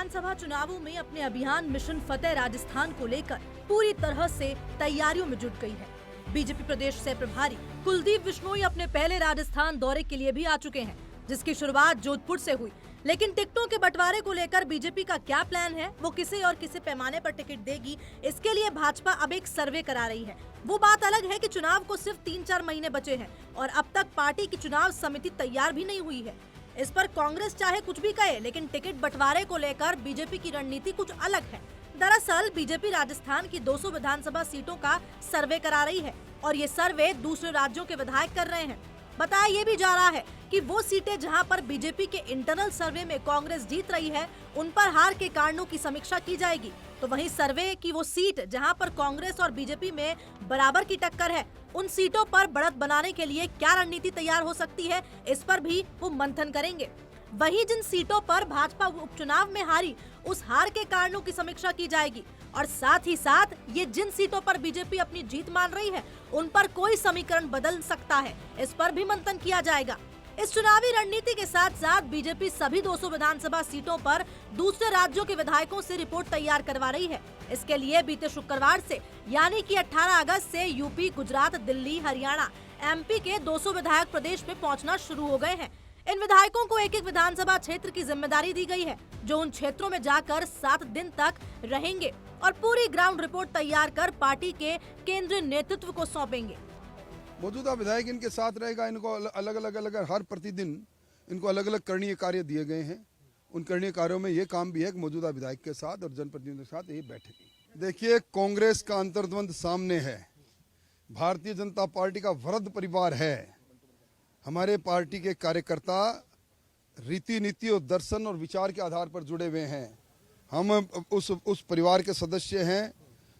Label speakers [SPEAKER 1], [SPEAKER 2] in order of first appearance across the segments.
[SPEAKER 1] विधानसभा चुनावों में अपने अभियान मिशन फतेह राजस्थान को लेकर पूरी तरह से तैयारियों में जुट गई है। बीजेपी प्रदेश सह प्रभारी कुलदीप बिश्नोई अपने पहले राजस्थान दौरे के लिए भी आ चुके हैं, जिसकी शुरुआत जोधपुर से हुई। लेकिन टिकटों के बंटवारे को लेकर बीजेपी का क्या प्लान है, वो किसे और किसे पैमाने पर टिकट देगी, इसके लिए भाजपा अब एक सर्वे करा रही है। वो बात अलग है कि चुनाव को सिर्फ 3-4 महीने बचे हैं और अब तक पार्टी की चुनाव समिति तैयार भी नहीं हुई है। इस पर कांग्रेस चाहे कुछ भी कहे, लेकिन टिकट बंटवारे को लेकर बीजेपी की रणनीति कुछ अलग है। दरअसल बीजेपी राजस्थान की 200 विधानसभा सीटों का सर्वे करा रही है और ये सर्वे दूसरे राज्यों के विधायक कर रहे हैं। बताया ये भी जा रहा है कि वो सीटें जहां पर बीजेपी के इंटरनल सर्वे में कांग्रेस जीत रही है, उन पर हार के कारणों की समीक्षा की जाएगी। तो वहीं सर्वे की वो सीट जहां पर कांग्रेस और बीजेपी में बराबर की टक्कर है, उन सीटों पर बढ़त बनाने के लिए क्या रणनीति तैयार हो सकती है, इस पर भी वो मंथन करेंगे। वहीं जिन सीटों पर भाजपा उपचुनाव में हारी, उस हार के कारणों की समीक्षा की जाएगी और साथ ही साथ ये जिन सीटों पर बीजेपी अपनी जीत मान रही है, उन पर कोई समीकरण बदल सकता है, इस पर भी मंथन किया जाएगा। इस चुनावी रणनीति के साथ साथ बीजेपी सभी 200 विधानसभा सीटों पर दूसरे राज्यों के विधायकों से रिपोर्ट तैयार करवा रही है। इसके लिए बीते शुक्रवार से यानी कि 18 अगस्त से यूपी, गुजरात, दिल्ली, हरियाणा, एमपी के 200 विधायक प्रदेश में पहुंचना शुरू हो गए हैं। इन विधायकों को एक एक विधानसभा क्षेत्र की जिम्मेदारी दी गई है, जो उन क्षेत्रों में जाकर 7 दिन तक रहेंगे और पूरी ग्राउंड रिपोर्ट तैयार कर पार्टी के केंद्रीय नेतृत्व को सौंपेंगे।
[SPEAKER 2] मौजूदा विधायक इनके साथ रहेगा। इनको अलग अलग हर प्रतिदिन इनको अलग अलग करणीय कार्य दिए गए हैं। उन करणीय कार्यों में ये काम भी है कि मौजूदा विधायक के साथ और जनप्रतिनिधियों के साथ ये बैठेगी। देखिए, कांग्रेस का अंतर्द्वंद सामने है, भारतीय जनता पार्टी का वृहद परिवार है। हमारे पार्टी के कार्यकर्ता रीति नीति और दर्शन और विचार के आधार पर जुड़े हुए हैं। हम उस परिवार के सदस्य हैं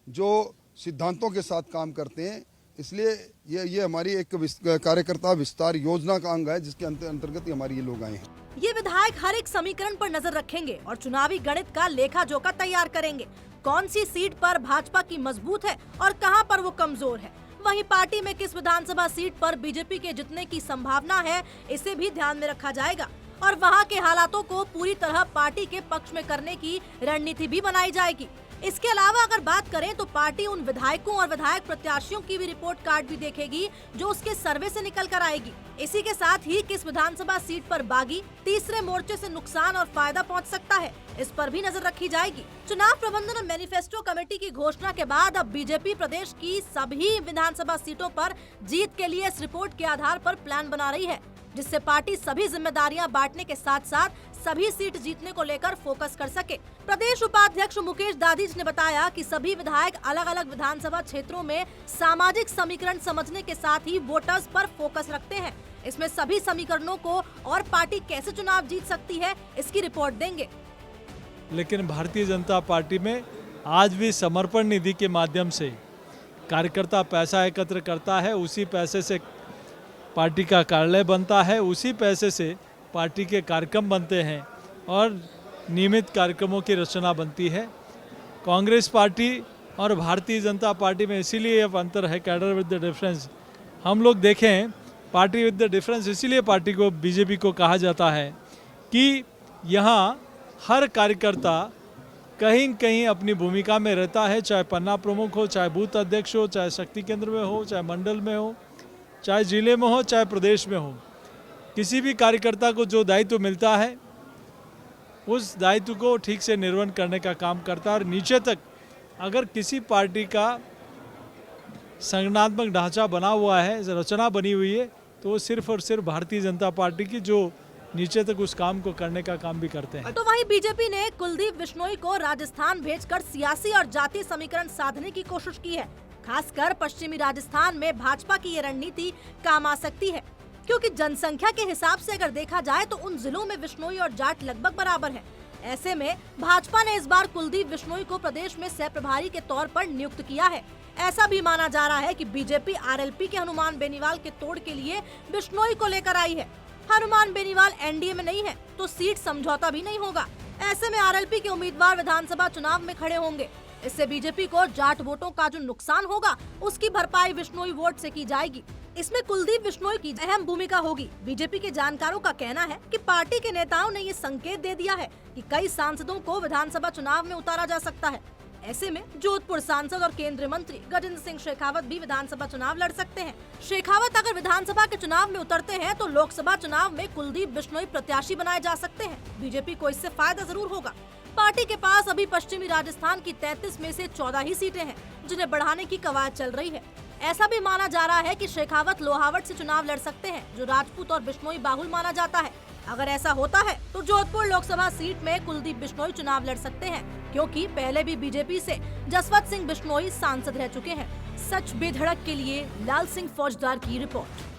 [SPEAKER 2] जो सिद्धांतों के साथ काम करते हैं। इसलिए ये हमारी एक कार्यकर्ता विस्तार योजना का अंग है, जिसके अंतर्गत हमारी ये लोग आए हैं।
[SPEAKER 1] ये विधायक हर एक समीकरण पर नजर रखेंगे और चुनावी गणित का लेखा जोखा तैयार करेंगे। कौन सी सीट पर भाजपा की मजबूत है और कहां पर वो कमजोर है। वहीं पार्टी में किस विधानसभा सीट पर बीजेपी के जीतने की संभावना है, इसे भी ध्यान में रखा जाएगा और वहां के हालातों को पूरी तरह पार्टी के पक्ष में करने की रणनीति भी बनाई जाएगी। इसके अलावा अगर बात करें तो पार्टी उन विधायकों और विधायक प्रत्याशियों की भी रिपोर्ट कार्ड भी देखेगी, जो उसके सर्वे से निकल कर आएगी। इसी के साथ ही किस विधानसभा सीट पर बागी, तीसरे मोर्चे से नुकसान और फायदा पहुंच सकता है, इस पर भी नजर रखी जाएगी। चुनाव प्रबंधन और मैनिफेस्टो कमेटी की घोषणा के बाद अब बीजेपी प्रदेश की सभी विधानसभा सीटों पर जीत के लिए इस रिपोर्ट के आधार पर प्लान बना रही है, जिससे पार्टी सभी जिम्मेदारियां बांटने के साथ साथ सभी सीट जीतने को लेकर फोकस कर सके। प्रदेश उपाध्यक्ष मुकेश दाधीच ने बताया कि सभी विधायक अलग अलग विधानसभा क्षेत्रों में सामाजिक समीकरण समझने के साथ ही वोटर्स पर फोकस रखते हैं। इसमें सभी समीकरणों को और पार्टी कैसे चुनाव जीत सकती है, इसकी रिपोर्ट देंगे।
[SPEAKER 3] लेकिन भारतीय जनता पार्टी में आज भी समर्पण निधि के माध्यम से कार्यकर्ता पैसा एकत्र करता है, उसी पैसे से पार्टी का कार्यालय बनता है, उसी पैसे से पार्टी के कार्यक्रम बनते हैं और नियमित कार्यक्रमों की रचना बनती है। कांग्रेस पार्टी और भारतीय जनता पार्टी में इसीलिए अब अंतर है, कैडर विद द डिफरेंस। हम लोग देखें, पार्टी विद द डिफरेंस इसीलिए पार्टी को, बीजेपी को कहा जाता है कि यहाँ हर कार्यकर्ता कहीं न कहीं अपनी भूमिका में रहता है, चाहे पन्ना प्रमुख हो, चाहे बूथ अध्यक्ष हो, चाहे शक्ति केंद्र में हो, चाहे मंडल में हो, चाहे जिले में हो, चाहे प्रदेश में हो। किसी भी कार्यकर्ता को जो दायित्व मिलता है, उस दायित्व को ठीक से निर्वहन करने का काम करता है और नीचे तक अगर किसी पार्टी का संगठनात्मक ढांचा बना हुआ है, रचना बनी हुई है, तो वो सिर्फ और सिर्फ भारतीय जनता पार्टी की जो नीचे तक उस काम को करने का काम भी करते हैं।
[SPEAKER 1] तो वहीं बीजेपी ने कुलदीप बिश्नोई को राजस्थान भेजकर सियासी और जातीय समीकरण साधने की कोशिश की है। खासकर पश्चिमी राजस्थान में भाजपा की ये रणनीति काम आ सकती है, क्योंकि जनसंख्या के हिसाब से अगर देखा जाए तो उन जिलों में बिश्नोई और जाट लगभग बराबर हैं। ऐसे में भाजपा ने इस बार कुलदीप बिश्नोई को प्रदेश में सह प्रभारी के तौर पर नियुक्त किया है। ऐसा भी माना जा रहा है कि बीजेपी आरएलपी के हनुमान बेनीवाल के तोड़ के लिए बिश्नोई को लेकर आई है। हनुमान बेनीवाल एनडीए में नहीं है तो सीट समझौता भी नहीं होगा। ऐसे में आरएलपी के उम्मीदवार विधानसभा चुनाव में खड़े होंगे। इससे बीजेपी को जाट वोटों का जो नुकसान होगा उसकी भरपाई विश्नोई वोट से की जाएगी। इसमें कुलदीप बिश्नोई की अहम भूमिका होगी। बीजेपी के जानकारों का कहना है कि पार्टी के नेताओं ने ये संकेत दे दिया है कि कई सांसदों को विधानसभा चुनाव में उतारा जा सकता है। ऐसे में जोधपुर सांसद और केंद्रीय मंत्री गजेंद्र सिंह शेखावत भी विधानसभा चुनाव लड़ सकते हैं। शेखावत अगर विधानसभा के चुनाव में उतरते हैं तो लोकसभा चुनाव में कुलदीप बिश्नोई प्रत्याशी बनाए जा सकते हैं। बीजेपी को इससे फायदा जरूर होगा। पार्टी के पास अभी पश्चिमी राजस्थान की 33 में से 14 ही सीटें हैं, जिन्हें बढ़ाने की कवायद चल रही है। ऐसा भी माना जा रहा है कि शेखावत लोहावट से चुनाव लड़ सकते हैं, जो राजपूत और बिश्नोई बाहुल माना जाता है। अगर ऐसा होता है तो जोधपुर लोकसभा सीट में कुलदीप बिश्नोई चुनाव लड़ सकते हैं, क्योंकि पहले भी बीजेपी से जसवंत सिंह बिश्नोई सांसद रह चुके हैं। सच बेधड़क के लिए लाल सिंह फौजदार की रिपोर्ट।